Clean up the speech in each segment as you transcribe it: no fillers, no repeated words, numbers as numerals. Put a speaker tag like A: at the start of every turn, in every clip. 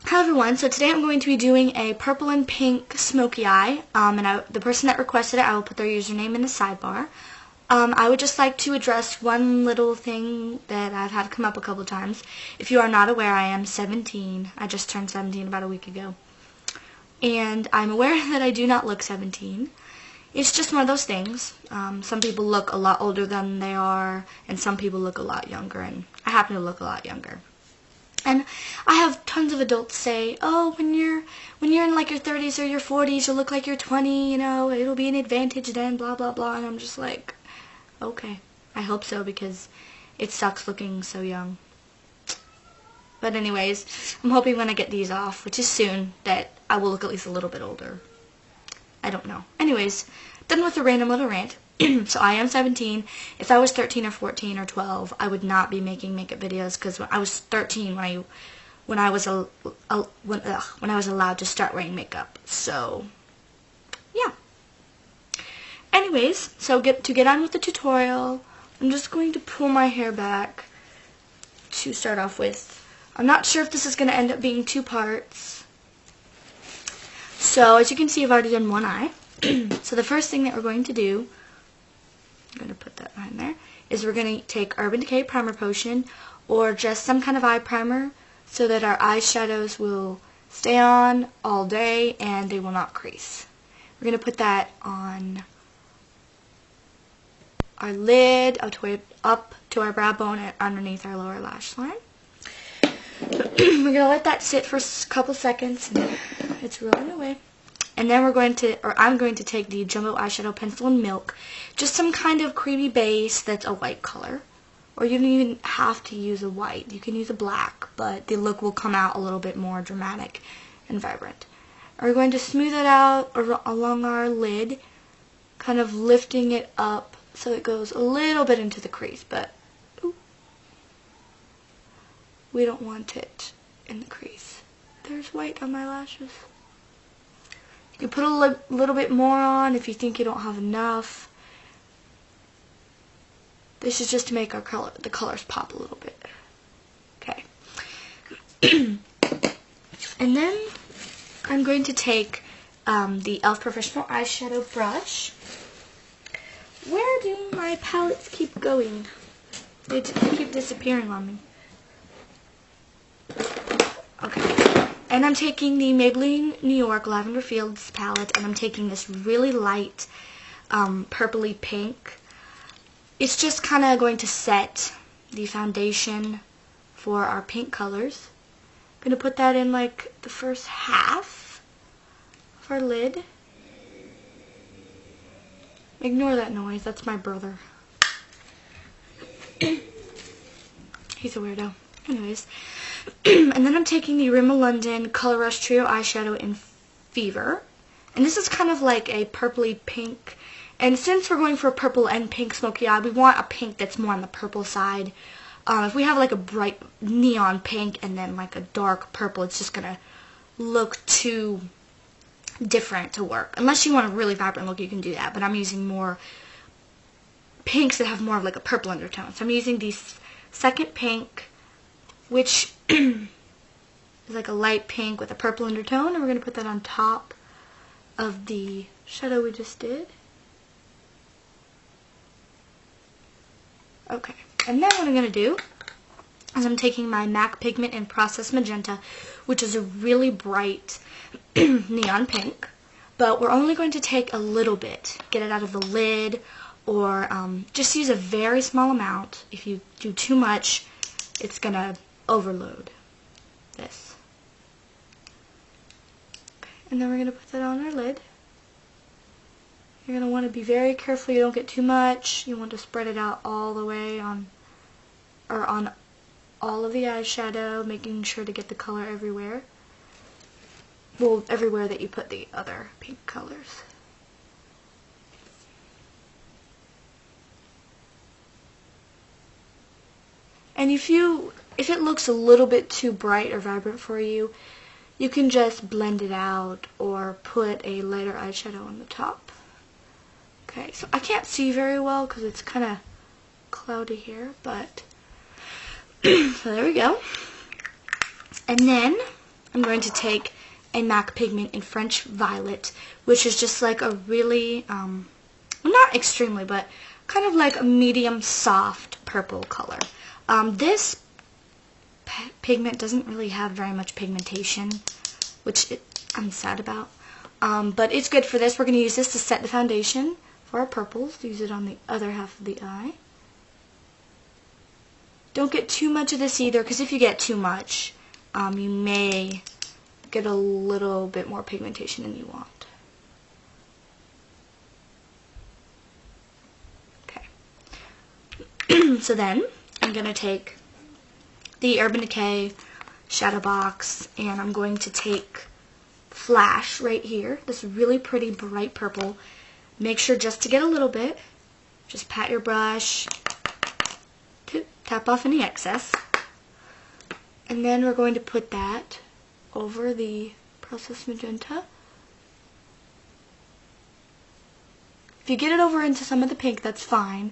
A: Hi everyone, so today I'm going to be doing a purple and pink smoky eye, and the person that requested it, I will put their username in the sidebar. I would just like to address one little thing that I've had come up a couple times. If you are not aware, I am 17. I just turned 17 about a week ago. And I'm aware that I do not look 17. It's just one of those things. Some people look a lot older than they are, and some people look a lot younger, and I happen to look a lot younger. And I have tons of adults say, oh, when you're in like your 30s or your 40s, you'll look like you're 20, you know, it'll be an advantage then, blah, blah, blah. And I'm just like, okay, I hope so, because it sucks looking so young. But anyways, I'm hoping when I get these off, which is soon, that I will look at least a little bit older. I don't know. Anyways, done with the random little rant. So I am 17. If I was 13 or 14 or 12, I would not be making makeup videos, because when I was 13, when I was allowed to start wearing makeup. So yeah. Anyways, so to get on with the tutorial, I'm just going to pull my hair back to start off with. I'm not sure if this is going to end up being 2 parts. So as you can see, I've already done one eye. So the first thing that we're going to do, I'm going to put that behind there, is we're going to take Urban Decay Primer Potion or just some kind of eye primer so that our eyeshadows will stay on all day and they will not crease. We're going to put that on our lid up to our brow bone and underneath our lower lash line. We're going to let that sit for a couple seconds. It's rolling away. And then I'm going to take the Jumbo Eyeshadow Pencil in Milk, just some kind of creamy base that's a white color. Or you don't even have to use a white. You can use a black, but the look will come out a little bit more dramatic and vibrant. We're going to smooth it out along our lid, kind of lifting it up so it goes a little bit into the crease, but we don't want it in the crease. There's white on my lashes. You put a little bit more on if you think you don't have enough. This is just to make the colors pop a little bit. Okay. And then I'm going to take the e.l.f. Professional Eyeshadow Brush. Where do my palettes keep going? They keep disappearing on me. Okay. And I'm taking the Maybelline New York Lavender Fields palette, and I'm taking this really light purpley pink. It's just kind of going to set the foundation for our pink colors. I'm going to put that in like the first half of our lid. Ignore that noise, that's my brother. He's a weirdo. Anyways. And then I'm taking the Rimmel London Color Rush Trio Eyeshadow in Fever. And this is kind of like a purpley pink. And since we're going for a purple and pink smoky eye, we want a pink that's more on the purple side. If we have like a bright neon pink and then like a dark purple, it's just going to look too different to work. Unless you want a really vibrant look, you can do that. But I'm using more pinks that have more of like a purple undertone. So I'm using the second pink, which is like a light pink with a purple undertone, and we're going to put that on top of the shadow we just did. Okay, and then what I'm going to do is I'm taking my MAC Pigment in Processed Magenta, which is a really bright neon pink, but we're only going to take a little bit, get it out of the lid, or just use a very small amount. If you do too much, it's going to overload this. Okay, and then we're going to put that on our lid. You're going to want to be very careful you don't get too much. You want to spread it out all the way on all of the eyeshadow, making sure to get the color everywhere. Well, everywhere that you put the other pink colors. And if it looks a little bit too bright or vibrant for you, you can just blend it out or put a lighter eyeshadow on the top. Okay, so I can't see very well because it's kind of cloudy here, but so there we go. And then I'm going to take a MAC pigment in French Violet, which is just like a really, well, not extremely, but kind of like a medium soft purple color. This pigment doesn't really have very much pigmentation, which I'm sad about. But it's good for this. We're going to use this to set the foundation for our purples. Use it on the other half of the eye. Don't get too much of this either, because if you get too much, you may get a little bit more pigmentation than you want. Okay. So then, I'm going to take the Urban Decay Shadow Box, and I'm going to take Flash right here, this really pretty bright purple. Make sure just to get a little bit, just pat your brush to tap off any excess, and then we're going to put that over the Processed Magenta. If you get it over into some of the pink, that's fine,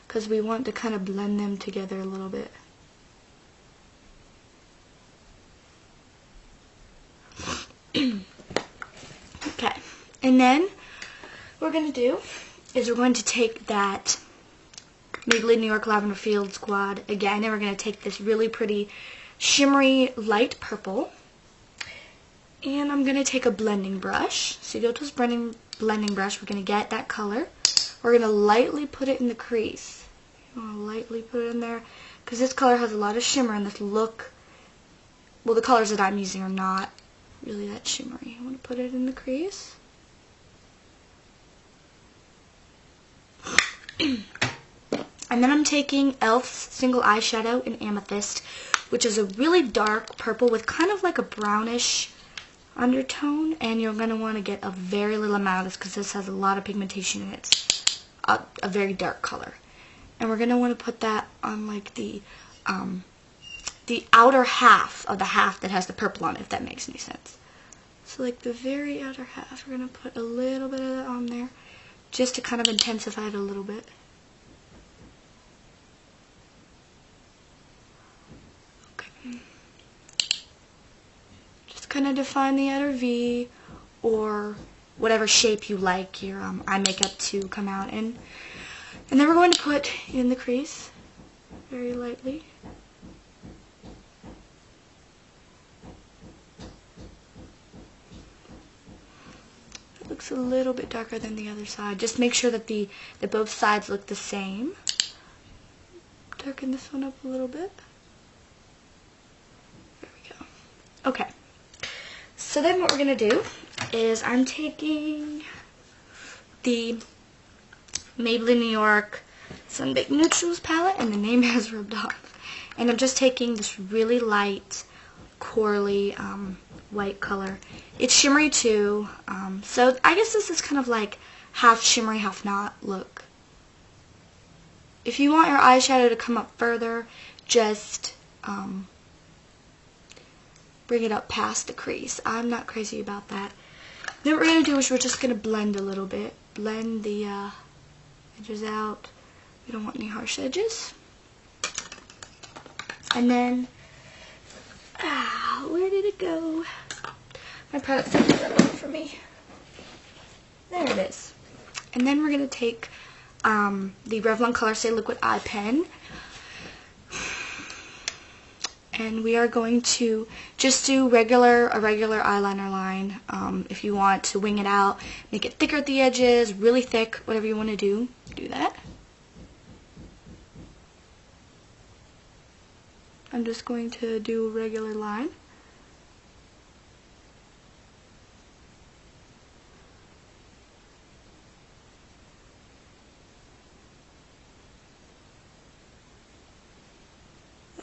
A: because we want to kind of blend them together a little bit. Okay, and then what we're going to do is we're going to take that Maybelline New York Lavender Field Squad again, and we're going to take this really pretty shimmery light purple, and I'm going to take a blending brush, Studioto's blending brush. We're going to get that color. We're going to lightly put it in the crease. You want to lightly put it in there, because this color has a lot of shimmer, and this look, well, the colors that I'm using are not really that shimmery. I want to put it in the crease. And then I'm taking e.l.f.'s single eyeshadow in Amethyst, which is a really dark purple with kind of like a brownish undertone, and you're going to want to get a very little amount of this because this has a lot of pigmentation and it's a very dark color. And we're going to want to put that on like the outer half of the half that has the purple on it, if that makes any sense. So like the very outer half, we're going to put a little bit of that on there just to kind of intensify it a little bit. Okay. Just kind of define the outer V or whatever shape you like your eye makeup to come out in. And then we're going to put in the crease very lightly. It looks a little bit darker than the other side. Just make sure that that both sides look the same. Darken this one up a little bit. There we go. Okay. So then what we're going to do is I'm taking the Maybelline New York Sunbaked Neutrals palette, and the name has rubbed off. And I'm just taking this really light, corally white color. It's shimmery too, so I guess this is kind of like half shimmery, half not look. If you want your eyeshadow to come up further, just bring it up past the crease. I'm not crazy about that. Then what we're going to do is we're just going to blend a little bit. Blend the edges out. We don't want any harsh edges. And then, where did it go? My product is looking for me. There it is. And then we're going to take the Revlon Color Stay Liquid Eye Pen. And we are going to just do a regular eyeliner line. If you want to wing it out, make it thicker at the edges, really thick, whatever you want to do that. I'm just going to do a regular line.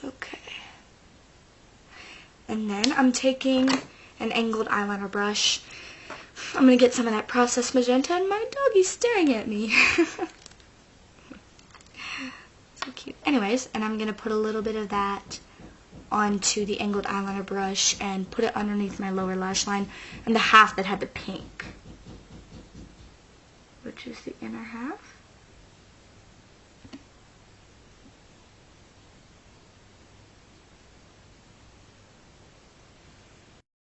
A: Okay. And then I'm taking an angled eyeliner brush. I'm going to get some of that Processed Magenta, and my doggy's staring at me. So cute. Anyways, and I'm going to put a little bit of that onto the angled eyeliner brush and put it underneath my lower lash line and the half that had the pink, which is the inner half.